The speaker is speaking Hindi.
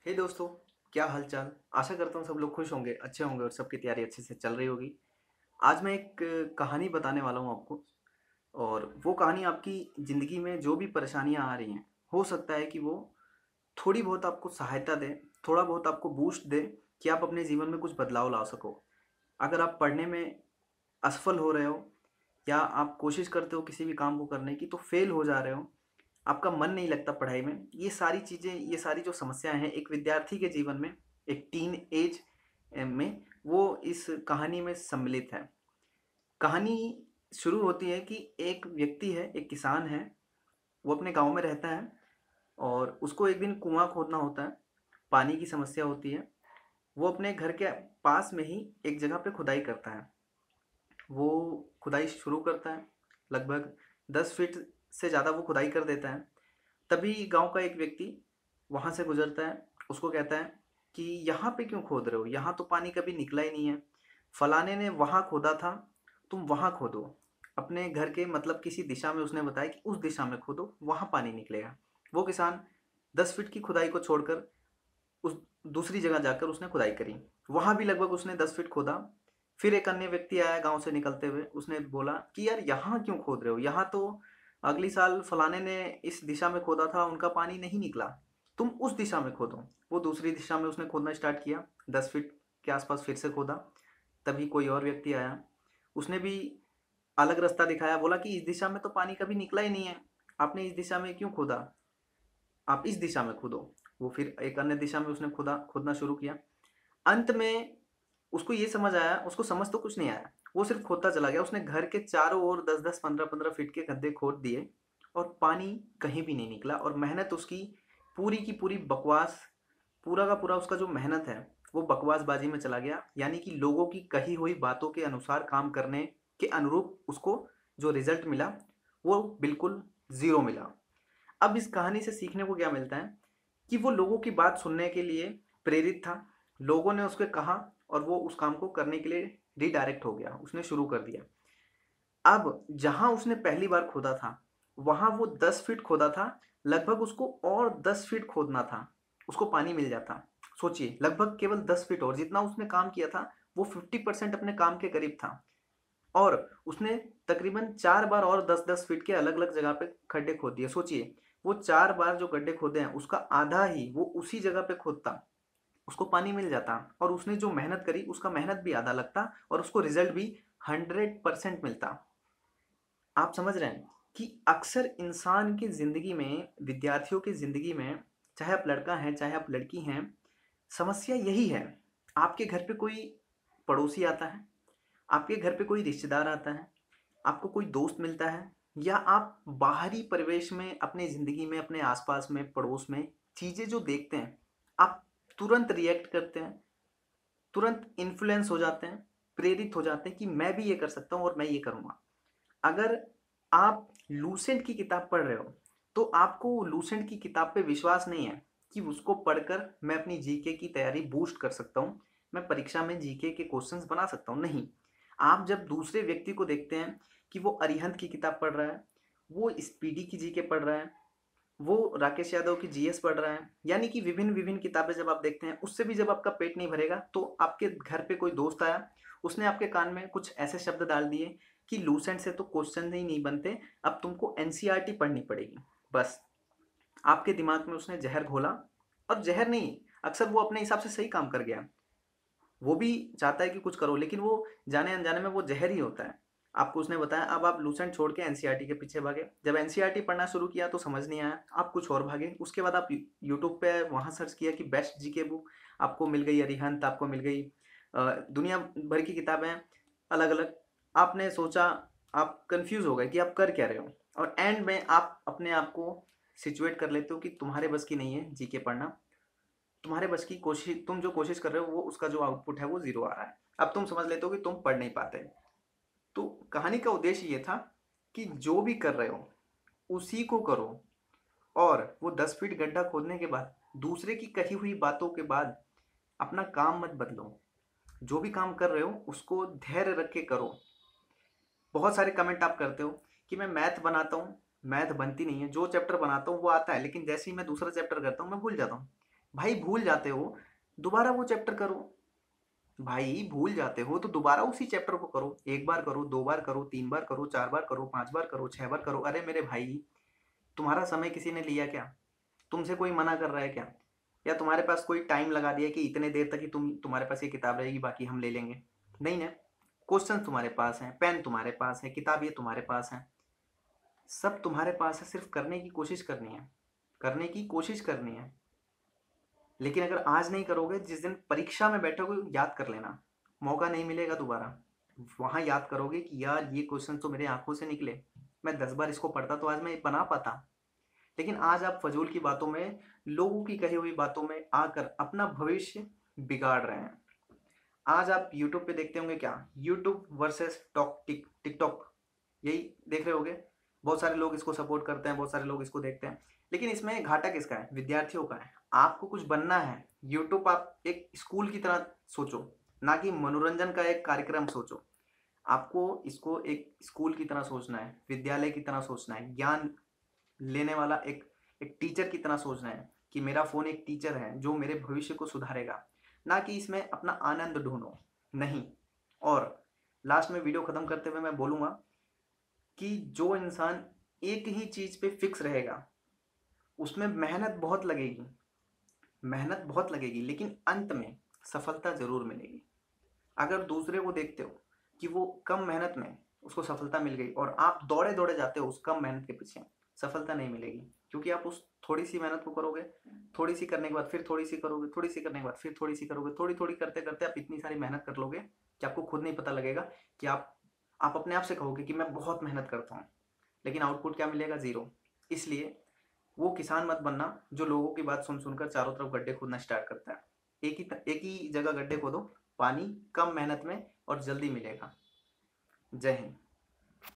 हे दोस्तों, क्या हालचाल। आशा करता हूँ सब लोग खुश होंगे, अच्छे होंगे और सबकी तैयारी अच्छे से चल रही होगी। आज मैं एक कहानी बताने वाला हूँ आपको। और वो कहानी आपकी ज़िंदगी में जो भी परेशानियाँ आ रही हैं, हो सकता है कि वो थोड़ी बहुत आपको सहायता दे, थोड़ा बहुत आपको बूस्ट दे कि आप अपने जीवन में कुछ बदलाव ला सको। अगर आप पढ़ने में असफल हो रहे हो या आप कोशिश करते हो किसी भी काम को करने की तो फेल हो जा रहे हो, आपका मन नहीं लगता पढ़ाई में, ये सारी चीज़ें, ये सारी जो समस्याएं हैं एक विद्यार्थी के जीवन में, एक टीन एज में, वो इस कहानी में सम्मिलित है। कहानी शुरू होती है कि एक व्यक्ति है, एक किसान है, वो अपने गांव में रहता है और उसको एक दिन कुआं खोदना होता है। पानी की समस्या होती है। वो अपने घर के पास में ही एक जगह पे खुदाई करता है। वो खुदाई शुरू करता है, लगभग 10 फीट से ज़्यादा वो खुदाई कर देता है। तभी गांव का एक व्यक्ति वहां से गुजरता है। उसको कहता है कि यहाँ पे क्यों खोद रहे हो, यहाँ तो पानी कभी निकला ही नहीं है। फलाने ने वहां खोदा था, तुम वहां खोदो। अपने घर के मतलब किसी दिशा में उसने बताया कि उस दिशा में खोदो, वहां पानी निकलेगा। वो किसान 10 फीट की खुदाई को छोड़कर उस दूसरी जगह जाकर उसने खुदाई करी। वहां भी लगभग उसने 10 फीट खोदा। फिर एक अन्य व्यक्ति आया गांव से निकलते हुए, उसने बोला कि यार यहाँ क्यों खोद रहे हो, यहाँ तो अगली साल फलाने ने इस दिशा में खोदा था, उनका पानी नहीं निकला, तुम उस दिशा में खोदो। वो दूसरी दिशा में उसने खोदना स्टार्ट किया, 10 फीट के आसपास फिर से खोदा। तभी कोई और व्यक्ति आया, उसने भी अलग रास्ता दिखाया, बोला कि इस दिशा में तो पानी कभी निकला ही नहीं है, आपने इस दिशा में क्यों खोदा, आप इस दिशा में खोदो। वो फिर एक अन्य दिशा में उसने खोदना शुरू किया। अंत में उसको ये समझ आया, उसको समझ तो कुछ नहीं आया, वो सिर्फ खोदता चला गया। उसने घर के चारों ओर 10-10, 15-15 फीट के गड्ढे खोद दिए और पानी कहीं भी नहीं निकला। और मेहनत उसकी पूरी की पूरी बकवास, पूरा का पूरा उसका जो मेहनत है वो बकवासबाजी में चला गया। यानी कि लोगों की कही हुई बातों के अनुसार काम करने के अनुरूप उसको जो रिजल्ट मिला वो बिल्कुल ज़ीरो मिला। अब इस कहानी से सीखने को क्या मिलता है कि वो लोगों की बात सुनने के लिए प्रेरित था। लोगों ने उसके कहा और वो उस काम को करने के लिए रिडायरेक्ट हो गया, उसने शुरू कर दिया। अब जहां उसने पहली बार खोदा था वहां वो 10 फीट खोदा था, लगभग उसको और 10 फीट खोदना था, उसको पानी मिल जाता। सोचिए, लगभग केवल 10 फीट, और जितना उसने काम किया था वो 50% अपने काम के करीब था। और उसने तकरीबन 4 बार और 10-10 फीट के अलग अलग जगह पे खड्डे खोद दिए। सोचिए, वो 4 बार जो गड्ढे खोदे हैं उसका आधा ही वो उसी जगह पे खोदता, उसको पानी मिल जाता। और उसने जो मेहनत करी उसका मेहनत भी आधा लगता और उसको रिजल्ट भी 100% मिलता। आप समझ रहे हैं कि अक्सर इंसान की ज़िंदगी में, विद्यार्थियों की ज़िंदगी में, चाहे आप लड़का हैं चाहे आप लड़की हैं, समस्या यही है। आपके घर पे कोई पड़ोसी आता है, आपके घर पे कोई रिश्तेदार आता है, आपको कोई दोस्त मिलता है, या आप बाहरी परिवेश में अपनी ज़िंदगी में, अपने आसपास में, पड़ोस में चीज़ें जो देखते हैं, आप तुरंत रिएक्ट करते हैं, तुरंत इन्फ्लुएंस हो जाते हैं, प्रेरित हो जाते हैं कि मैं भी ये कर सकता हूँ और मैं ये करूँगा। अगर आप लूसेंट की किताब पढ़ रहे हो तो आपको लूसेंट की किताब पे विश्वास नहीं है कि उसको पढ़कर मैं अपनी जीके की तैयारी बूस्ट कर सकता हूँ, मैं परीक्षा में जीके के क्वेश्चंस बना सकता हूँ। नहीं, आप जब दूसरे व्यक्ति को देखते हैं कि वो अरिहंत की किताब पढ़ रहा है, वो स्पीडी की जीके पढ़ रहा है, वो राकेश यादव की जीएस पढ़ रहा है, यानी कि विभिन्न विभिन्न किताबें जब आप देखते हैं, उससे भी जब आपका पेट नहीं भरेगा तो आपके घर पे कोई दोस्त आया, उसने आपके कान में कुछ ऐसे शब्द डाल दिए कि लूसेंट से तो क्वेश्चन ही नहीं बनते, अब तुमको एनसीईआरटी पढ़नी पड़ेगी। बस आपके दिमाग में उसने जहर घोला। और जहर नहीं, अक्सर वो अपने हिसाब से सही काम कर गया, वो भी चाहता है कि कुछ करो, लेकिन वो जाने अनजाने में वो जहर ही होता है। आपको उसने बताया, अब आप लूसेंट छोड़ के एनसीईआरटी के पीछे भागे। जब एनसीईआरटी पढ़ना शुरू किया तो समझ नहीं आया, आप कुछ और भागे। उसके बाद आप यूट्यूब पे वहाँ सर्च किया कि बेस्ट जीके बुक, आपको मिल गई अरिहंत, आपको मिल गई दुनिया भर की किताबें अलग अलग। आपने सोचा, आप कंफ्यूज हो गए कि आप कर क्या रहे हो, और एंड में आप अपने आप को सिचुएट कर लेते हो कि तुम्हारे बस की नहीं है जीके पढ़ना, तुम्हारे बस की कोशिश, तुम जो कोशिश कर रहे हो वो, उसका जो आउटपुट है वो ज़ीरो आ रहा है। अब तुम समझ लेते हो कि तुम पढ़ नहीं पाते। तो कहानी का उद्देश्य ये था कि जो भी कर रहे हो उसी को करो। और वो 10 फीट गड्ढा खोदने के बाद, दूसरे की कही हुई बातों के बाद, अपना काम मत बदलो। जो भी काम कर रहे हो उसको धैर्य रख के करो। बहुत सारे कमेंट आप करते हो कि मैं मैथ बनाता हूँ, मैथ बनती नहीं है, जो चैप्टर बनाता हूँ वो आता है, लेकिन जैसे ही मैं दूसरा चैप्टर करता हूँ मैं भूल जाता हूँ। भाई भूल जाते हो, दोबारा वो चैप्टर करो। भाई भूल जाते हो तो दोबारा उसी चैप्टर को करो। एक बार करो, दो बार करो, तीन बार करो, चार बार करो, पांच बार करो, छह बार करो। अरे मेरे भाई, तुम्हारा समय किसी ने लिया क्या? तुमसे कोई मना कर रहा है क्या? या तुम्हारे पास कोई टाइम लगा दिया कि इतने देर तक ही तुम्हारे पास ये किताब रहेगी, बाकी हम ले लेंगे? नहीं ना। क्वेश्चन तुम्हारे पास हैं, पेन तुम्हारे पास है, किताब ये तुम्हारे पास है, सब तुम्हारे पास है। सिर्फ करने की कोशिश करनी है, करने की कोशिश करनी है। लेकिन अगर आज नहीं करोगे, जिस दिन परीक्षा में बैठोगे याद कर लेना, मौका नहीं मिलेगा दोबारा। वहाँ याद करोगे कि यार ये क्वेश्चन तो मेरे आंखों से निकले, मैं 10 बार इसको पढ़ता तो आज मैं बना पाता। लेकिन आज आप फजूल की बातों में, लोगों की कही हुई बातों में आकर अपना भविष्य बिगाड़ रहे हैं। आज आप यूट्यूब पे देखते होंगे क्या, यूट्यूब वर्सेस टिकटॉक, यही देख रहे होगे। बहुत सारे लोग इसको सपोर्ट करते हैं, बहुत सारे लोग इसको देखते हैं। लेकिन इसमें घाटा किसका है? विद्यार्थियों का है। आपको कुछ बनना है, यूट्यूब आप एक स्कूल की तरह सोचो, ना कि मनोरंजन का एक कार्यक्रम सोचो। आपको इसको एक स्कूल की तरह सोचना है, विद्यालय की तरह सोचना है, ज्ञान लेने वाला एक एक टीचर की तरह सोचना है कि मेरा फ़ोन एक टीचर है जो मेरे भविष्य को सुधारेगा, ना कि इसमें अपना आनंद ढूंढो। नहीं। और लास्ट में वीडियो ख़त्म करते हुए मैं बोलूँगा कि जो इंसान एक ही चीज़ पे फिक्स रहेगा, उसमें मेहनत बहुत लगेगी, मेहनत बहुत लगेगी, लेकिन अंत में सफलता ज़रूर मिलेगी। अगर दूसरे को देखते हो कि वो कम मेहनत में उसको सफलता मिल गई और आप दौड़े दौड़े जाते हो उस कम मेहनत के पीछे, सफलता नहीं मिलेगी। क्योंकि आप उस थोड़ी सी मेहनत को करोगे, थोड़ी सी करने के बाद फिर थोड़ी सी करोगे, थोड़ी सी करने के बाद फिर थोड़ी सी करोगे, थोड़ी थोड़ी करते करते आप इतनी सारी मेहनत कर लोगे कि आपको खुद नहीं पता लगेगा कि आप अपने आप से कहोगे कि मैं बहुत मेहनत करता हूँ, लेकिन आउटपुट क्या मिलेगा? ज़ीरो। इसलिए वो किसान मत बनना जो लोगों की बात सुन सुनकर चारों तरफ गड्ढे खोदना स्टार्ट करता है। एक ही जगह गड्ढे खोदो, पानी कम मेहनत में और जल्दी मिलेगा। जय हिंद।